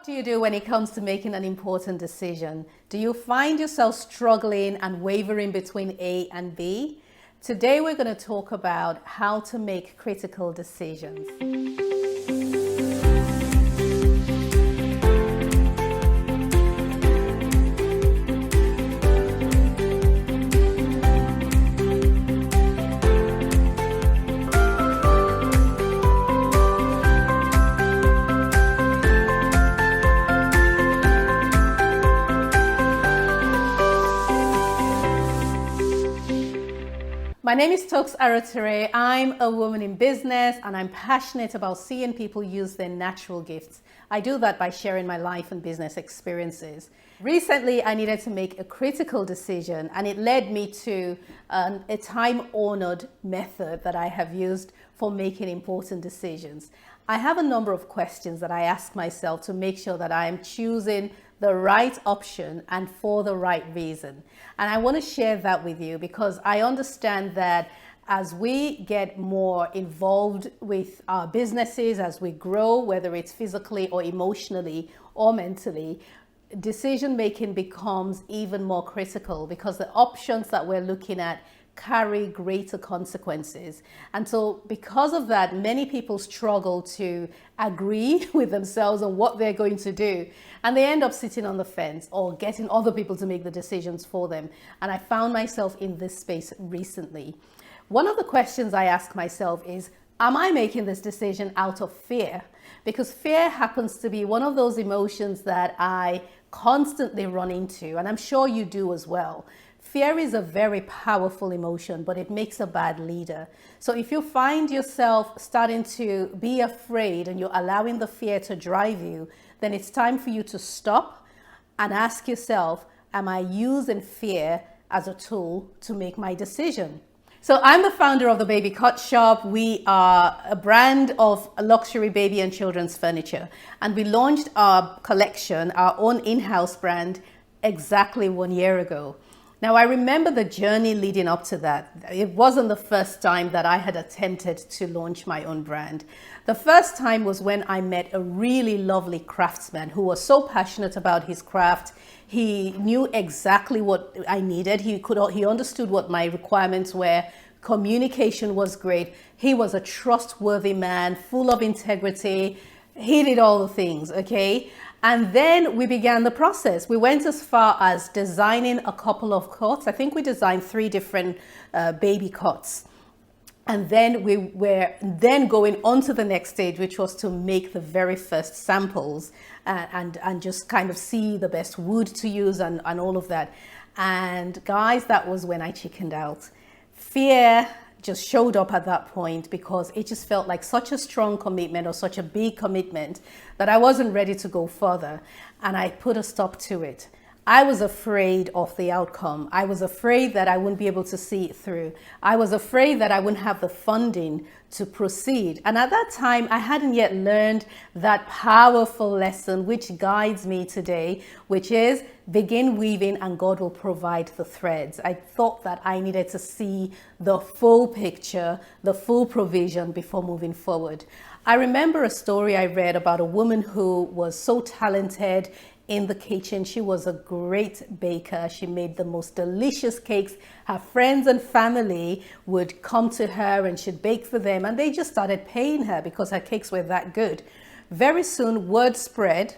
What do you do when it comes to making an important decision? Do you find yourself struggling and wavering between A and B? Today we're going to talk about how to make critical decisions. My name is Toks Aruoture. I'm a woman in business and I'm passionate about seeing people use their natural gifts. I do that by sharing my life and business experiences. Recently, I needed to make a critical decision and it led me to a time-honored method that I have used for making important decisions. I have a number of questions that I ask myself to make sure that I am choosing the right option and for the right reason. And I want to share that with you because I understand that as we get more involved with our businesses, as we grow, whether it's physically or emotionally or mentally, decision making becomes even more critical because the options that we're looking at carry greater consequences. And so because of that, many people struggle to agree with themselves on what they're going to do. And they end up sitting on the fence or getting other people to make the decisions for them. And I found myself in this space recently. One of the questions I ask myself is, am I making this decision out of fear? Because fear happens to be one of those emotions that I constantly run into, and I'm sure you do as well. Fear is a very powerful emotion, but it makes a bad leader. So if you find yourself starting to be afraid and you're allowing the fear to drive you, then it's time for you to stop and ask yourself, am I using fear as a tool to make my decision? So I'm the founder of the Baby Cut Shop. We are a brand of luxury baby and children's furniture. And we launched our collection, our own in-house brand, exactly 1 year ago. Now, I remember the journey leading up to that. It wasn't the first time that I had attempted to launch my own brand. The first time was when I met a really lovely craftsman who was so passionate about his craft. He knew exactly what I needed. He understood what my requirements were. Communication was great. He was a trustworthy man, full of integrity. He did all the things, okay? And then we began the process. We went as far as designing a couple of cots. I think we designed 3 different baby cots. And then we were then going on to the next stage, which was to make the very first samples and just kind of see the best wood to use and all of that. And guys, that was when I chickened out. Fear just showed up at that point because it just felt like such a strong commitment or such a big commitment that I wasn't ready to go further, and I put a stop to it. I was afraid of the outcome. I was afraid that I wouldn't be able to see it through. I was afraid that I wouldn't have the funding to proceed. And at that time, I hadn't yet learned that powerful lesson which guides me today, which is begin weaving and God will provide the threads. I thought that I needed to see the full picture, the full provision before moving forward. I remember a story I read about a woman who was so talented in the kitchen. She was a great baker. She made the most delicious cakes. Her friends and family would come to her and she'd bake for them, and they just started paying her because her cakes were that good. Very soon, word spread,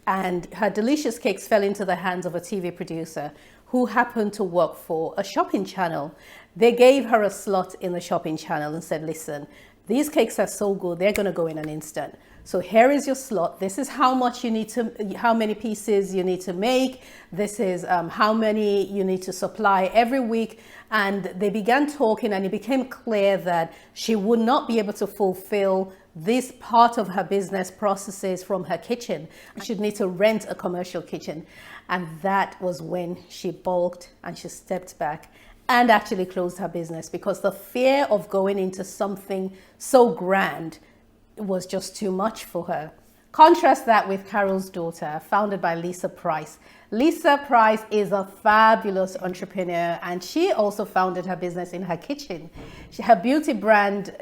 and her delicious cakes fell into the hands of a TV producer who happened to work for a shopping channel. They gave her a slot in the shopping channel and said, listen, these cakes are so good, they're going to go in an instant. So here is your slot. This is how much you need to, how many pieces you need to make. This is how many you need to supply every week. And they began talking, and it became clear that she would not be able to fulfill this part of her business processes from her kitchen. She'd need to rent a commercial kitchen. And that was when she balked and she stepped back and actually closed her business because the fear of going into something so grand was just too much for her. Contrast that with Carol's daughter, founded by Lisa Price. Lisa Price is a fabulous entrepreneur, and she also founded her business in her kitchen. Her beauty brand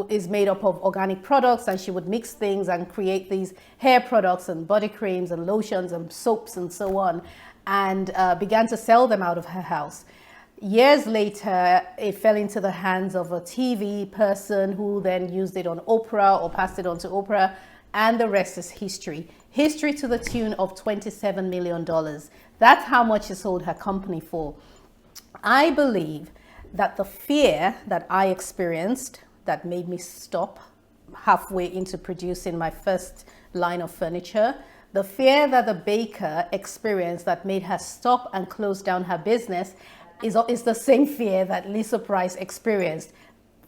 is made up of organic products, and she would mix things and create these hair products and body creams and lotions and soaps and so on, and began to sell them out of her house. Years later, it fell into the hands of a TV person who then used it on Oprah or passed it on to Oprah, and the rest is history. History to the tune of $27 million. That's how much she sold her company for. I believe that the fear that I experienced that made me stop halfway into producing my first line of furniture, the fear that the baker experienced that made her stop and close down her business is the same fear that Lisa Price experienced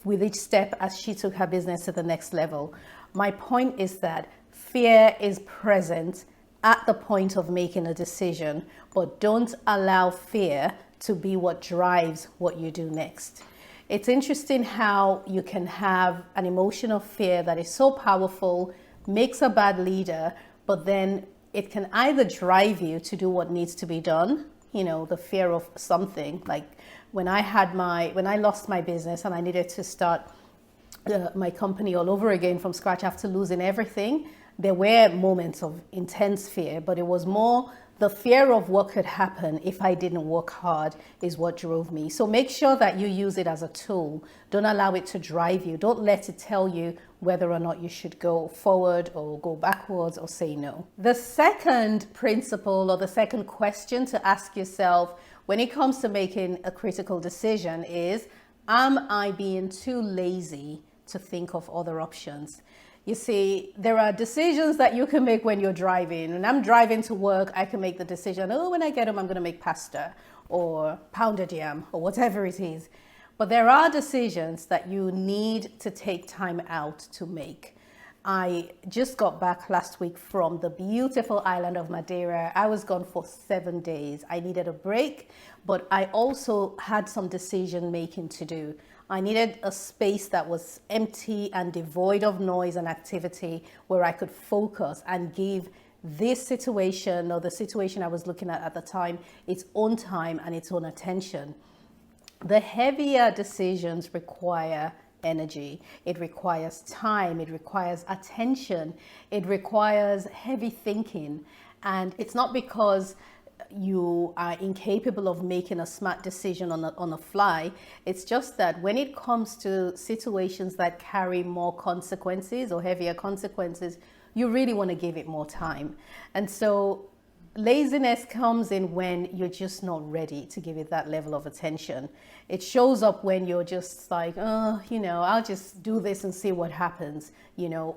with each step as she took her business to the next level. My point is that fear is present at the point of making a decision, but don't allow fear to be what drives what you do next. It's interesting how you can have an emotion of fear that is so powerful, makes a bad leader, but then it can either drive you to do what needs to be done, the fear of something. Like when I lost my business and I needed to start my company all over again from scratch after losing everything, there were moments of intense fear, but it was more the fear of what could happen if I didn't work hard is what drove me. So make sure that you use it as a tool. Don't allow it to drive you. Don't let it tell you whether or not you should go forward or go backwards or say no. The second principle or the second question to ask yourself when it comes to making a critical decision is, am I being too lazy to think of other options? You see, there are decisions that you can make when you're driving. When I'm driving to work, I can make the decision, when I get home, I'm going to make pasta or pounded yam or whatever it is. But there are decisions that you need to take time out to make. I just got back last week from the beautiful island of Madeira. I was gone for 7 days. I needed a break, but I also had some decision making to do. I needed a space that was empty and devoid of noise and activity where I could focus and give this situation or the situation I was looking at the time its own time and its own attention. The heavier decisions require energy. It requires time. It requires attention. It requires heavy thinking. And it's not because you are incapable of making a smart decision on the fly. It's just that when it comes to situations that carry more consequences or heavier consequences, you really want to give it more time. And so laziness comes in when you're just not ready to give it that level of attention. It shows up when you're just like, I'll just do this and see what happens,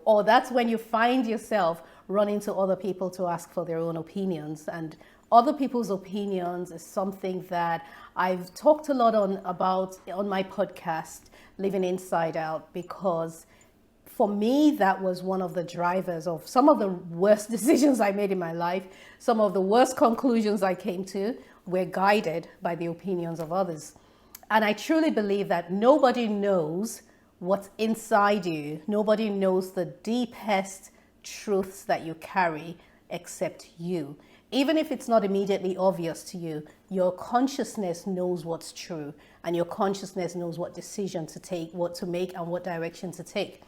or that's when you find yourself running to other people to ask for their own opinions. And other people's opinions is something that I've talked a lot about on my podcast, Living Inside Out, because for me, that was one of the drivers of some of the worst decisions I made in my life. Some of the worst conclusions I came to were guided by the opinions of others. And I truly believe that nobody knows what's inside you. Nobody knows the deepest truths that you carry except you. Even if it's not immediately obvious to you, your consciousness knows what's true, and your consciousness knows what decision to take, what to make, and what direction to take.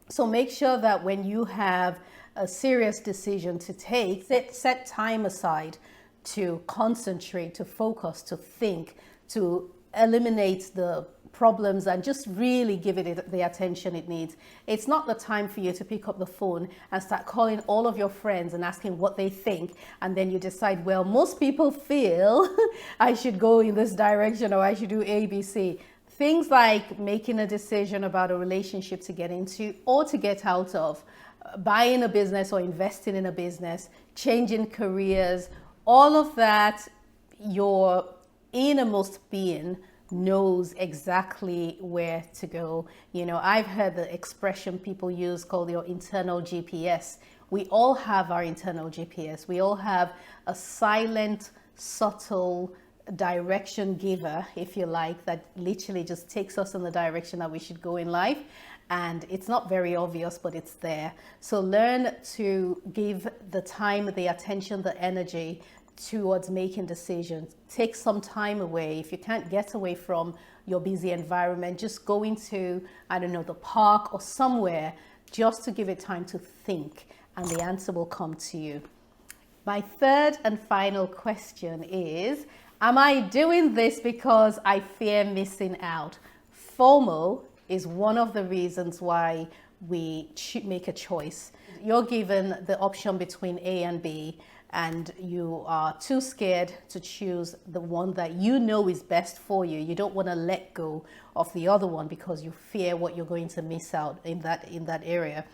So make sure that when you have a serious decision to take, set time aside to concentrate, to focus, to think, to eliminate the problems and just really give it the attention it needs. It's not the time for you to pick up the phone and start calling all of your friends and asking what they think, and then you decide, well, most people feel I should go in this direction or I should do ABC. Things like making a decision about a relationship to get into or to get out of, buying a business or investing in a business, changing careers, all of that, your innermost being knows exactly where to go. I've heard the expression people use called your internal GPS. We all have our internal GPS. We all have a silent, subtle direction giver, if you like, that literally just takes us in the direction that we should go in life. and it's not very obvious, but it's there. So learn to give the time, the attention, the energy towards making decisions. Take some time away. If you can't get away from your busy environment, just go into, I don't know, the park or somewhere just to give it time to think, and the answer will come to you. My third and final question is, am I doing this because I fear missing out? FOMO is one of the reasons why we should make a choice. You're given the option between A and B, and you are too scared to choose the one that you know is best for you. You don't want to let go of the other one because you fear what you're going to miss out in that area.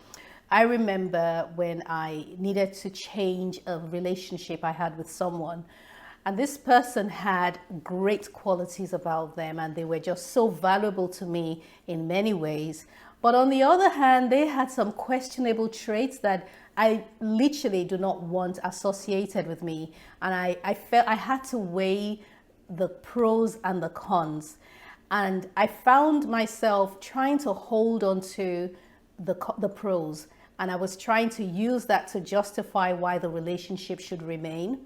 I remember when I needed to change a relationship I had with someone, and this person had great qualities about them, and they were just so valuable to me in many ways. But on the other hand, they had some questionable traits that I literally do not want associated with me. And I felt I had to weigh the pros and the cons. And I found myself trying to hold on to the pros. And I was trying to use that to justify why the relationship should remain.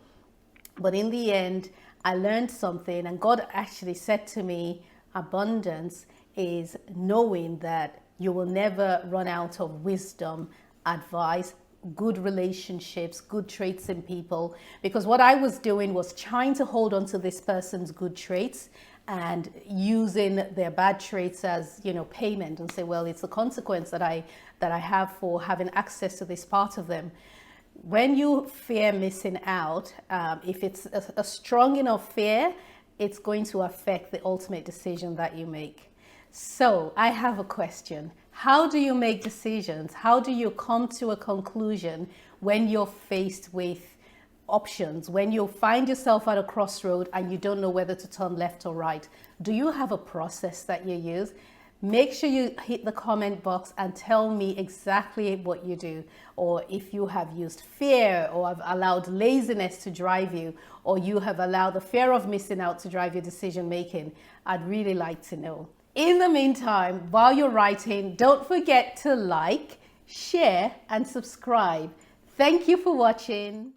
But in the end, I learned something, and God actually said to me, abundance is knowing that you will never run out of wisdom, advice, good relationships, good traits in people. Because what I was doing was trying to hold on to this person's good traits and using their bad traits as, payment, and say, well, it's a consequence that I have for having access to this part of them. When you fear missing out, if it's a strong enough fear, it's going to affect the ultimate decision that you make. So I have a question. How do you make decisions? How do you come to a conclusion when you're faced with options, when you find yourself at a crossroad and you don't know whether to turn left or right? Do you have a process that you use? Make sure you hit the comment box and tell me exactly what you do, or if you have used fear or have allowed laziness to drive you, or you have allowed the fear of missing out to drive your decision making. I'd really like to know. In the meantime, while you're writing, don't forget to like, share, and subscribe. Thank you for watching.